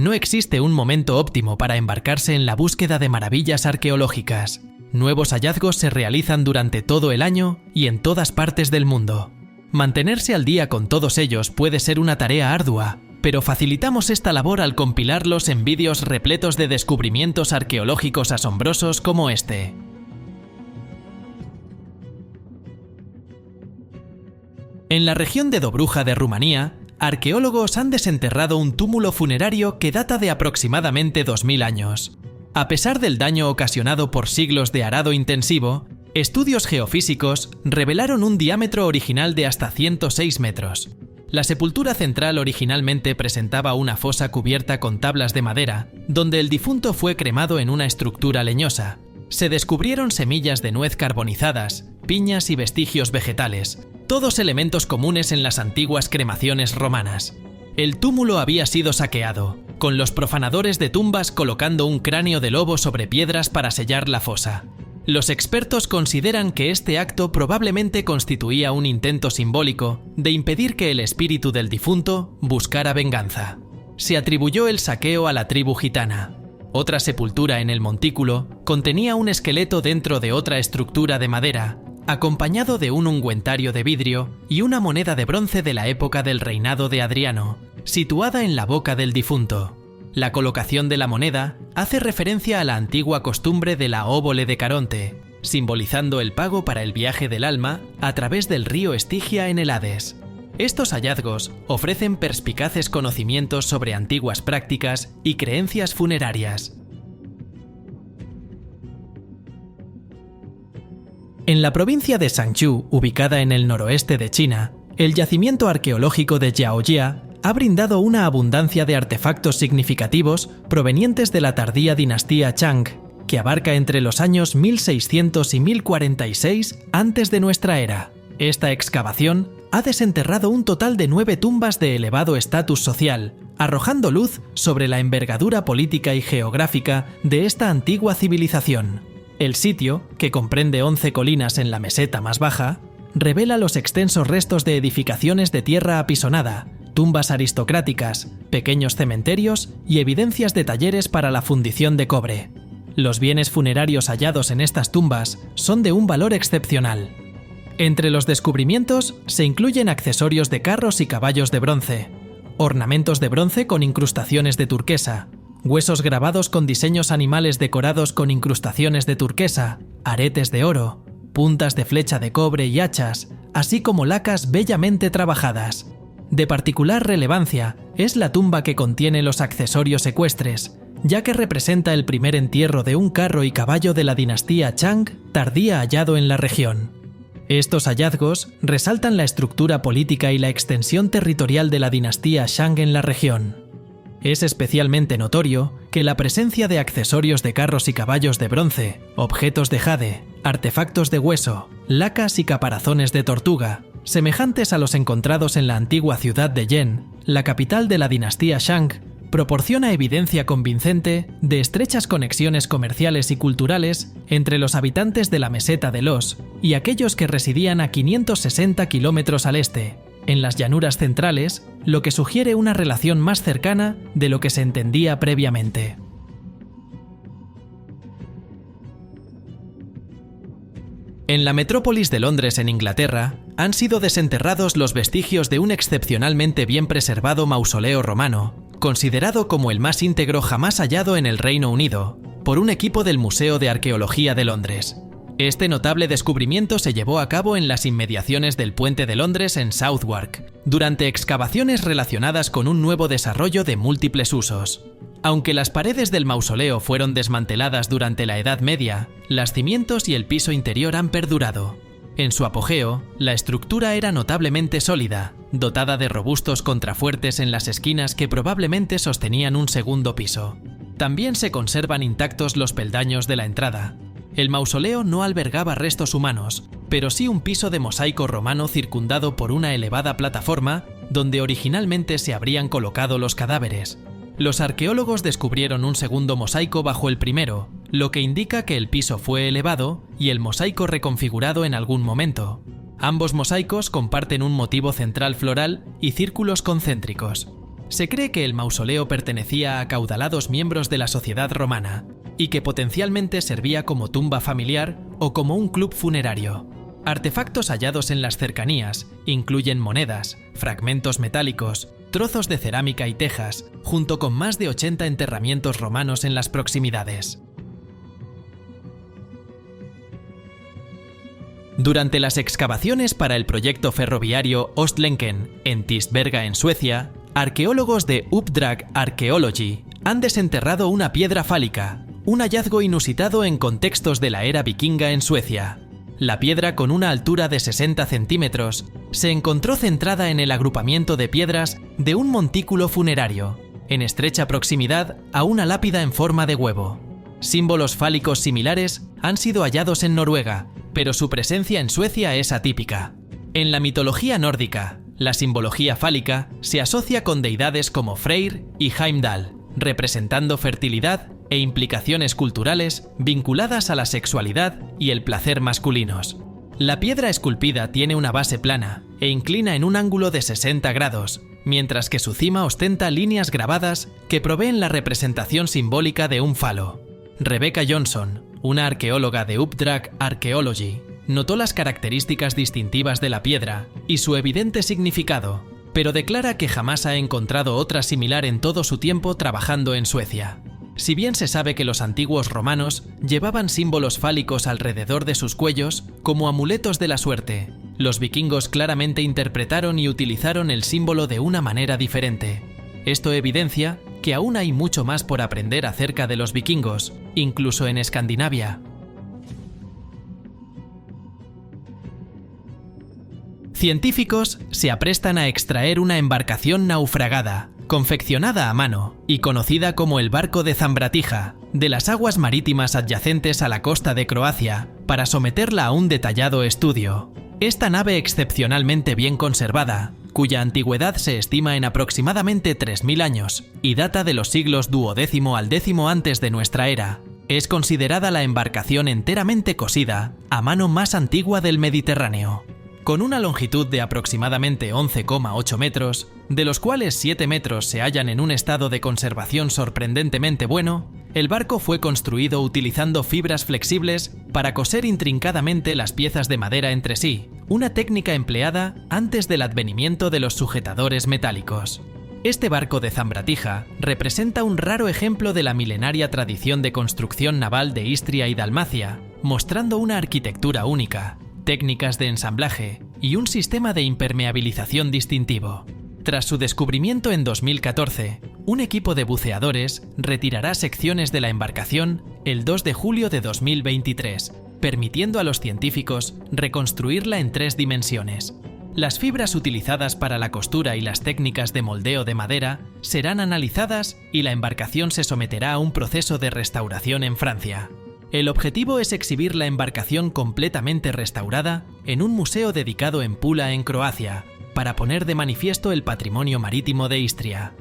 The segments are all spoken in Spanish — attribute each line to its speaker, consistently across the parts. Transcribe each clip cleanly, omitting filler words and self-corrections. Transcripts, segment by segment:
Speaker 1: No existe un momento óptimo para embarcarse en la búsqueda de maravillas arqueológicas. Nuevos hallazgos se realizan durante todo el año y en todas partes del mundo. Mantenerse al día con todos ellos puede ser una tarea ardua, pero facilitamos esta labor al compilarlos en vídeos repletos de descubrimientos arqueológicos asombrosos como este. En la región de Dobruja de Rumanía, arqueólogos han desenterrado un túmulo funerario que data de aproximadamente 2000 años. A pesar del daño ocasionado por siglos de arado intensivo, estudios geofísicos revelaron un diámetro original de hasta 106 metros. La sepultura central originalmente presentaba una fosa cubierta con tablas de madera, donde el difunto fue cremado en una estructura leñosa. Se descubrieron semillas de nuez carbonizadas, piñas y vestigios vegetales, todos elementos comunes en las antiguas cremaciones romanas. El túmulo había sido saqueado, con los profanadores de tumbas colocando un cráneo de lobo sobre piedras para sellar la fosa. Los expertos consideran que este acto probablemente constituía un intento simbólico de impedir que el espíritu del difunto buscara venganza. Se atribuyó el saqueo a la tribu gitana. Otra sepultura en el montículo contenía un esqueleto dentro de otra estructura de madera, acompañado de un ungüentario de vidrio y una moneda de bronce de la época del reinado de Adriano, situada en la boca del difunto. La colocación de la moneda hace referencia a la antigua costumbre de la óbole de Caronte, simbolizando el pago para el viaje del alma a través del río Estigia en el Hades. Estos hallazgos ofrecen perspicaces conocimientos sobre antiguas prácticas y creencias funerarias. En la provincia de Shanxu, ubicada en el noroeste de China, el yacimiento arqueológico de Jiaojia ha brindado una abundancia de artefactos significativos provenientes de la tardía dinastía Chang, que abarca entre los años 1600 y 1046 antes de nuestra era. Esta excavación ha desenterrado un total de 9 tumbas de elevado estatus social, arrojando luz sobre la envergadura política y geográfica de esta antigua civilización. El sitio, que comprende 11 colinas en la meseta más baja, revela los extensos restos de edificaciones de tierra apisonada, tumbas aristocráticas, pequeños cementerios y evidencias de talleres para la fundición de cobre. Los bienes funerarios hallados en estas tumbas son de un valor excepcional. Entre los descubrimientos se incluyen accesorios de carros y caballos de bronce, ornamentos de bronce con incrustaciones de turquesa, huesos grabados con diseños animales decorados con incrustaciones de turquesa, aretes de oro, puntas de flecha de cobre y hachas, así como lacas bellamente trabajadas. De particular relevancia es la tumba que contiene los accesorios ecuestres, ya que representa el primer entierro de un carro y caballo de la dinastía Chang tardía hallado en la región. Estos hallazgos resaltan la estructura política y la extensión territorial de la dinastía Shang en la región. Es especialmente notorio que la presencia de accesorios de carros y caballos de bronce, objetos de jade, artefactos de hueso, lacas y caparazones de tortuga, semejantes a los encontrados en la antigua ciudad de Yen, la capital de la dinastía Shang, proporciona evidencia convincente de estrechas conexiones comerciales y culturales entre los habitantes de la meseta de Los y aquellos que residían a 560 kilómetros al este, en las llanuras centrales, lo que sugiere una relación más cercana de lo que se entendía previamente. En la metrópolis de Londres, en Inglaterra, han sido desenterrados los vestigios de un excepcionalmente bien preservado mausoleo romano, considerado como el más íntegro jamás hallado en el Reino Unido, por un equipo del Museo de Arqueología de Londres. Este notable descubrimiento se llevó a cabo en las inmediaciones del Puente de Londres en Southwark, durante excavaciones relacionadas con un nuevo desarrollo de múltiples usos. Aunque las paredes del mausoleo fueron desmanteladas durante la Edad Media, los cimientos y el piso interior han perdurado. En su apogeo, la estructura era notablemente sólida, dotada de robustos contrafuertes en las esquinas que probablemente sostenían un segundo piso. También se conservan intactos los peldaños de la entrada. El mausoleo no albergaba restos humanos, pero sí un piso de mosaico romano circundado por una elevada plataforma donde originalmente se habrían colocado los cadáveres. Los arqueólogos descubrieron un segundo mosaico bajo el primero, lo que indica que el piso fue elevado y el mosaico reconfigurado en algún momento. Ambos mosaicos comparten un motivo central floral y círculos concéntricos. Se cree que el mausoleo pertenecía a acaudalados miembros de la sociedad romana y que potencialmente servía como tumba familiar o como un club funerario. Artefactos hallados en las cercanías incluyen monedas, fragmentos metálicos, trozos de cerámica y tejas, junto con más de 80 enterramientos romanos en las proximidades. Durante las excavaciones para el proyecto ferroviario Ostlänken en Tisberga, en Suecia, arqueólogos de Uppdrag Archaeology han desenterrado una piedra fálica, un hallazgo inusitado en contextos de la era vikinga en Suecia. La piedra, con una altura de 60 centímetros, se encontró centrada en el agrupamiento de piedras de un montículo funerario, en estrecha proximidad a una lápida en forma de huevo. Símbolos fálicos similares han sido hallados en Noruega, pero su presencia en Suecia es atípica. En la mitología nórdica, la simbología fálica se asocia con deidades como Freyr y Heimdall, representando fertilidad e implicaciones culturales vinculadas a la sexualidad y el placer masculinos. La piedra esculpida tiene una base plana e inclina en un ángulo de 60 grados, mientras que su cima ostenta líneas grabadas que proveen la representación simbólica de un falo. Rebecca Johnson, una arqueóloga de Uppdrag Archaeology, notó las características distintivas de la piedra y su evidente significado, pero declara que jamás ha encontrado otra similar en todo su tiempo trabajando en Suecia. Si bien se sabe que los antiguos romanos llevaban símbolos fálicos alrededor de sus cuellos como amuletos de la suerte, los vikingos claramente interpretaron y utilizaron el símbolo de una manera diferente. Esto evidencia que aún hay mucho más por aprender acerca de los vikingos, incluso en Escandinavia. Científicos se aprestan a extraer una embarcación naufragada, confeccionada a mano y conocida como el barco de Zambratija, de las aguas marítimas adyacentes a la costa de Croacia, para someterla a un detallado estudio. Esta nave excepcionalmente bien conservada, cuya antigüedad se estima en aproximadamente 3000 años y data de los siglos XII al X antes de nuestra era, es considerada la embarcación enteramente cosida a mano más antigua del Mediterráneo. Con una longitud de aproximadamente 11,8 metros, de los cuales 7 metros se hallan en un estado de conservación sorprendentemente bueno, el barco fue construido utilizando fibras flexibles para coser intrincadamente las piezas de madera entre sí, una técnica empleada antes del advenimiento de los sujetadores metálicos. Este barco de Zambratija representa un raro ejemplo de la milenaria tradición de construcción naval de Istria y Dalmacia, mostrando una arquitectura única, técnicas de ensamblaje y un sistema de impermeabilización distintivo. Tras su descubrimiento en 2014, un equipo de buceadores retirará secciones de la embarcación el 2 de julio de 2023, permitiendo a los científicos reconstruirla en 3 dimensiones. Las fibras utilizadas para la costura y las técnicas de moldeo de madera serán analizadas y la embarcación se someterá a un proceso de restauración en Francia. El objetivo es exhibir la embarcación completamente restaurada en un museo dedicado en Pula, en Croacia, para poner de manifiesto el patrimonio marítimo de Istria.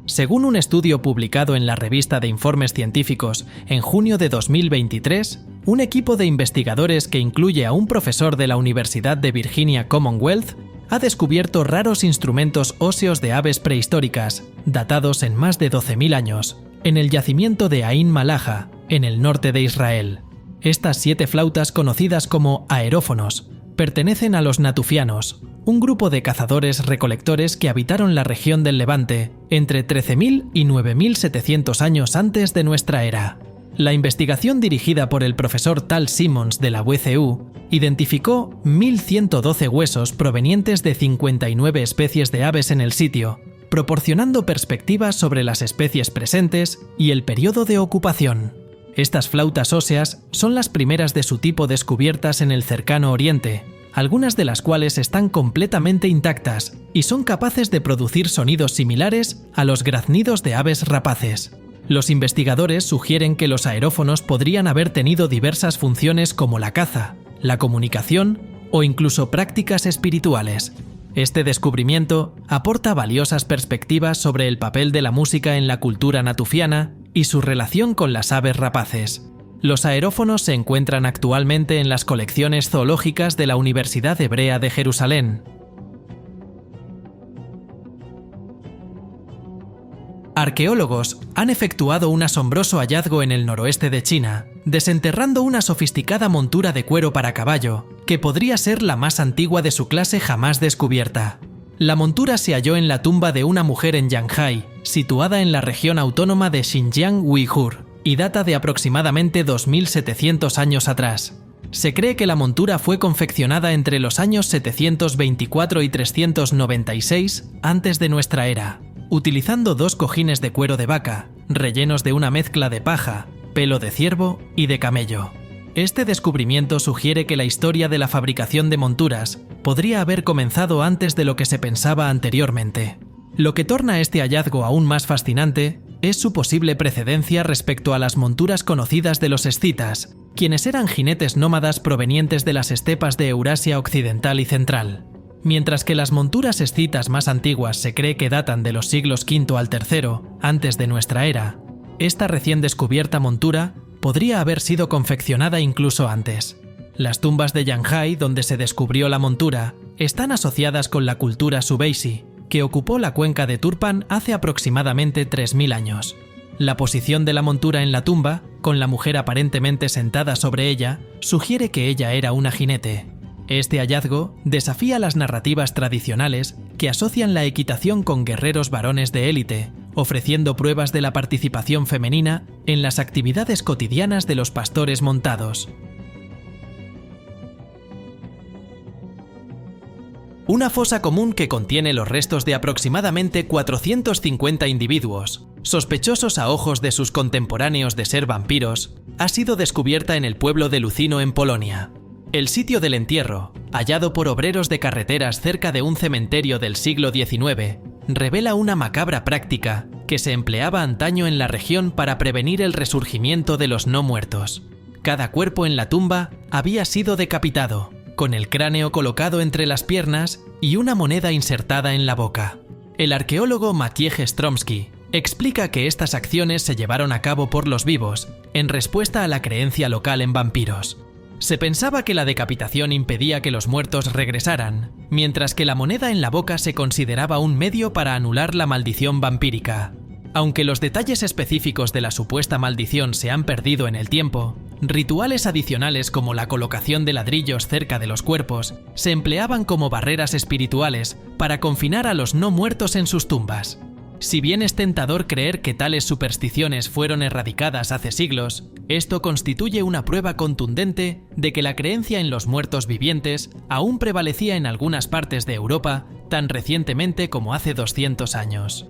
Speaker 1: Según un estudio publicado en la revista de informes científicos en junio de 2023, un equipo de investigadores que incluye a un profesor de la Universidad de Virginia Commonwealth ha descubierto raros instrumentos óseos de aves prehistóricas, datados en más de 12.000 años, en el yacimiento de Ain Malaha, en el norte de Israel. Estas 7 flautas, conocidas como aerófonos, pertenecen a los natufianos, un grupo de cazadores-recolectores que habitaron la región del Levante entre 13.000 y 9.700 años antes de nuestra era. La investigación dirigida por el profesor Tal Simmons de la WCU identificó 1.112 huesos provenientes de 59 especies de aves en el sitio, proporcionando perspectivas sobre las especies presentes y el periodo de ocupación. Estas flautas óseas son las primeras de su tipo descubiertas en el cercano Oriente, algunas de las cuales están completamente intactas y son capaces de producir sonidos similares a los graznidos de aves rapaces. Los investigadores sugieren que los aerófonos podrían haber tenido diversas funciones como la caza, la comunicación o incluso prácticas espirituales. Este descubrimiento aporta valiosas perspectivas sobre el papel de la música en la cultura natufiana y su relación con las aves rapaces. Los aerófonos se encuentran actualmente en las colecciones zoológicas de la Universidad Hebrea de Jerusalén. Arqueólogos han efectuado un asombroso hallazgo en el noroeste de China, desenterrando una sofisticada montura de cuero para caballo, que podría ser la más antigua de su clase jamás descubierta. La montura se halló en la tumba de una mujer en Yanhai, situada en la región autónoma de Xinjiang Uighur, y data de aproximadamente 2700 años atrás. Se cree que la montura fue confeccionada entre los años 724 y 396 antes de nuestra era, utilizando 2 cojines de cuero de vaca, rellenos de una mezcla de paja, pelo de ciervo y de camello. Este descubrimiento sugiere que la historia de la fabricación de monturas podría haber comenzado antes de lo que se pensaba anteriormente. Lo que torna este hallazgo aún más fascinante es su posible precedencia respecto a las monturas conocidas de los escitas, quienes eran jinetes nómadas provenientes de las estepas de Eurasia occidental y central. Mientras que las monturas escitas más antiguas se cree que datan de los siglos V al III, antes de nuestra era, esta recién descubierta montura podría haber sido confeccionada incluso antes. Las tumbas de Yanhai, donde se descubrió la montura, están asociadas con la cultura Subeishi, que ocupó la cuenca de Turpan hace aproximadamente 3000 años. La posición de la montura en la tumba, con la mujer aparentemente sentada sobre ella, sugiere que ella era una jinete. Este hallazgo desafía las narrativas tradicionales que asocian la equitación con guerreros varones de élite, ofreciendo pruebas de la participación femenina en las actividades cotidianas de los pastores montados. Una fosa común que contiene los restos de aproximadamente 450 individuos, sospechosos a ojos de sus contemporáneos de ser vampiros, ha sido descubierta en el pueblo de Lucino en Polonia. El sitio del entierro, hallado por obreros de carreteras cerca de un cementerio del siglo XIX, revela una macabra práctica que se empleaba antaño en la región para prevenir el resurgimiento de los no muertos. Cada cuerpo en la tumba había sido decapitado, con el cráneo colocado entre las piernas y una moneda insertada en la boca. El arqueólogo Maciej Stromski explica que estas acciones se llevaron a cabo por los vivos, en respuesta a la creencia local en vampiros. Se pensaba que la decapitación impedía que los muertos regresaran, mientras que la moneda en la boca se consideraba un medio para anular la maldición vampírica. Aunque los detalles específicos de la supuesta maldición se han perdido en el tiempo, rituales adicionales como la colocación de ladrillos cerca de los cuerpos se empleaban como barreras espirituales para confinar a los no muertos en sus tumbas. Si bien es tentador creer que tales supersticiones fueron erradicadas hace siglos, esto constituye una prueba contundente de que la creencia en los muertos vivientes aún prevalecía en algunas partes de Europa tan recientemente como hace 200 años.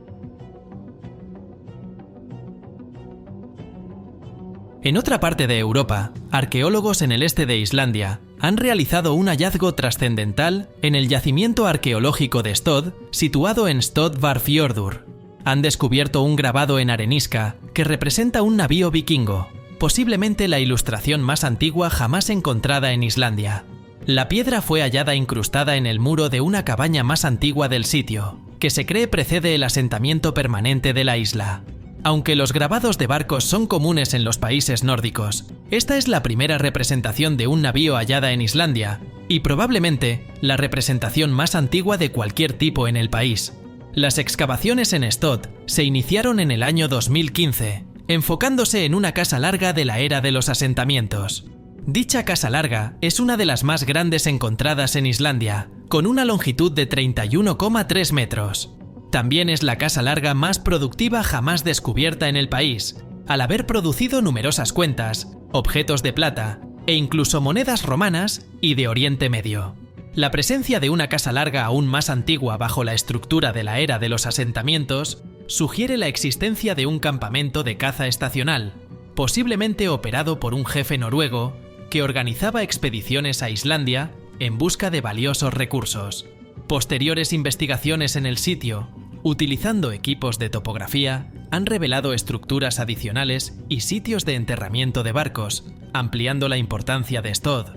Speaker 1: En otra parte de Europa, arqueólogos en el este de Islandia han realizado un hallazgo trascendental en el yacimiento arqueológico de Stod, situado en Stöðvarfjörður. Han descubierto un grabado en arenisca que representa un navío vikingo, posiblemente la ilustración más antigua jamás encontrada en Islandia. La piedra fue hallada incrustada en el muro de una cabaña más antigua del sitio, que se cree precede el asentamiento permanente de la isla. Aunque los grabados de barcos son comunes en los países nórdicos, esta es la primera representación de un navío hallada en Islandia, y probablemente la representación más antigua de cualquier tipo en el país. Las excavaciones en Stod se iniciaron en el año 2015, enfocándose en una casa larga de la era de los asentamientos. Dicha casa larga es una de las más grandes encontradas en Islandia, con una longitud de 31,3 metros. También es la casa larga más productiva jamás descubierta en el país, al haber producido numerosas cuentas, objetos de plata e incluso monedas romanas y de Oriente Medio. La presencia de una casa larga aún más antigua bajo la estructura de la era de los asentamientos sugiere la existencia de un campamento de caza estacional, posiblemente operado por un jefe noruego que organizaba expediciones a Islandia en busca de valiosos recursos. Posteriores investigaciones en el sitio, utilizando equipos de topografía, han revelado estructuras adicionales y sitios de enterramiento de barcos, ampliando la importancia de Stod.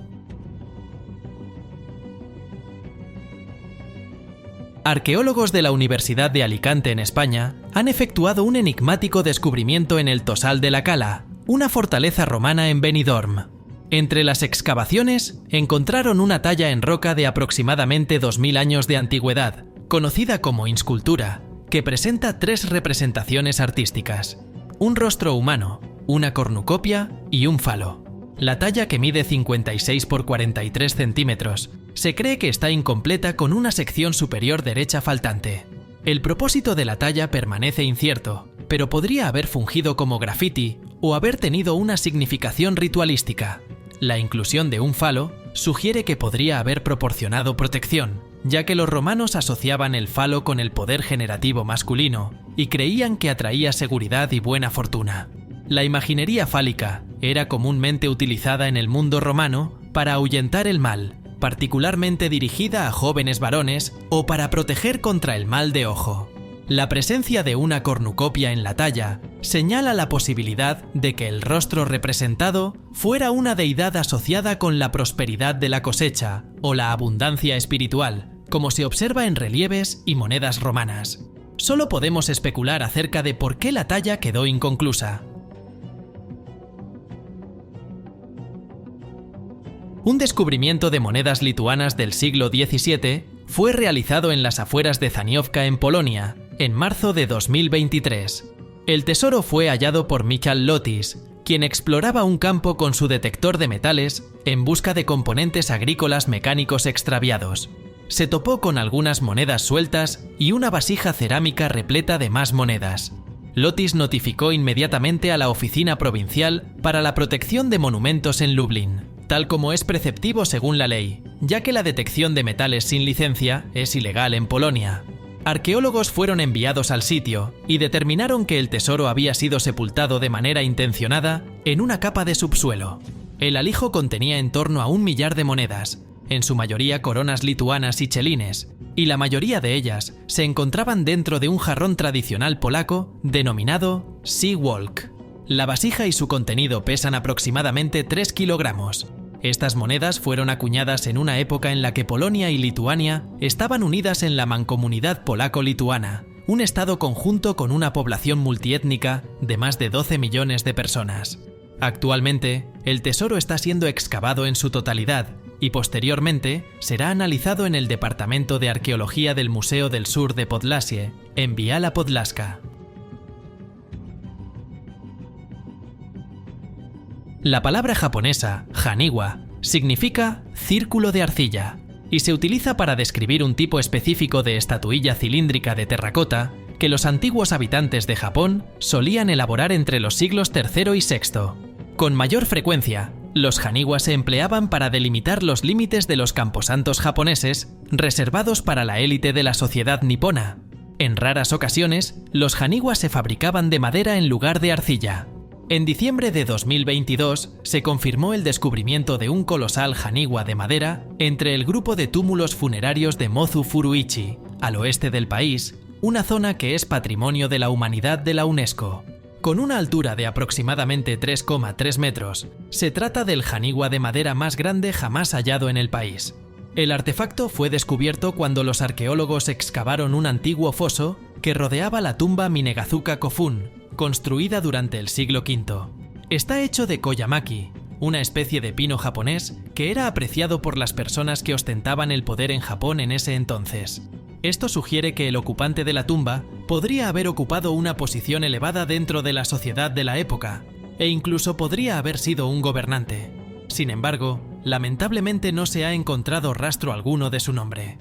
Speaker 1: Arqueólogos de la Universidad de Alicante en España han efectuado un enigmático descubrimiento en el Tosal de la Cala, una fortaleza romana en Benidorm. Entre las excavaciones encontraron una talla en roca de aproximadamente 2000 años de antigüedad, conocida como inscultura, que presenta 3 representaciones artísticas: un rostro humano, una cornucopia y un falo. La talla, que mide 56 por 43 centímetros, se cree que está incompleta con una sección superior derecha faltante. El propósito de la talla permanece incierto, pero podría haber fungido como grafiti o haber tenido una significación ritualística. La inclusión de un falo sugiere que podría haber proporcionado protección, ya que los romanos asociaban el falo con el poder generativo masculino y creían que atraía seguridad y buena fortuna. La imaginería fálica era comúnmente utilizada en el mundo romano para ahuyentar el mal, particularmente dirigida a jóvenes varones o para proteger contra el mal de ojo. La presencia de una cornucopia en la talla señala la posibilidad de que el rostro representado fuera una deidad asociada con la prosperidad de la cosecha o la abundancia espiritual, como se observa en relieves y monedas romanas. Solo podemos especular acerca de por qué la talla quedó inconclusa. Un descubrimiento de monedas lituanas del siglo XVII fue realizado en las afueras de Zaniówka, en Polonia, en marzo de 2023. El tesoro fue hallado por Michał Lotis, quien exploraba un campo con su detector de metales en busca de componentes agrícolas mecánicos extraviados. Se topó con algunas monedas sueltas y una vasija cerámica repleta de más monedas. Lotis notificó inmediatamente a la Oficina Provincial para la Protección de Monumentos en Lublin, tal como es preceptivo según la ley, ya que la detección de metales sin licencia es ilegal en Polonia. Arqueólogos fueron enviados al sitio y determinaron que el tesoro había sido sepultado de manera intencionada en una capa de subsuelo. El alijo contenía en torno a 1 millar de monedas, en su mayoría coronas lituanas y chelines, y la mayoría de ellas se encontraban dentro de un jarrón tradicional polaco denominado Sea Walk. La vasija y su contenido pesan aproximadamente 3 kilogramos. Estas monedas fueron acuñadas en una época en la que Polonia y Lituania estaban unidas en la mancomunidad polaco-lituana, un estado conjunto con una población multiétnica de más de 12 millones de personas. Actualmente, el tesoro está siendo excavado en su totalidad y posteriormente será analizado en el Departamento de Arqueología del Museo del Sur de Podlasie, en Biała Podlaska. La palabra japonesa haniwa significa círculo de arcilla y se utiliza para describir un tipo específico de estatuilla cilíndrica de terracota que los antiguos habitantes de Japón solían elaborar entre los siglos III y VI. Con mayor frecuencia, los haniwa se empleaban para delimitar los límites de los camposantos japoneses reservados para la élite de la sociedad nipona. En raras ocasiones, los haniwa se fabricaban de madera en lugar de arcilla. En diciembre de 2022 se confirmó el descubrimiento de un colosal haniwa de madera entre el grupo de túmulos funerarios de Mozu Furuichi, al oeste del país, una zona que es Patrimonio de la Humanidad de la UNESCO. Con una altura de aproximadamente 3,3 metros, se trata del haniwa de madera más grande jamás hallado en el país. El artefacto fue descubierto cuando los arqueólogos excavaron un antiguo foso que rodeaba la tumba Minegazuka Kofun, construida durante el siglo V. Está hecho de koyamaki, una especie de pino japonés que era apreciado por las personas que ostentaban el poder en Japón en ese entonces. Esto sugiere que el ocupante de la tumba podría haber ocupado una posición elevada dentro de la sociedad de la época, e incluso podría haber sido un gobernante. Sin embargo, lamentablemente no se ha encontrado rastro alguno de su nombre.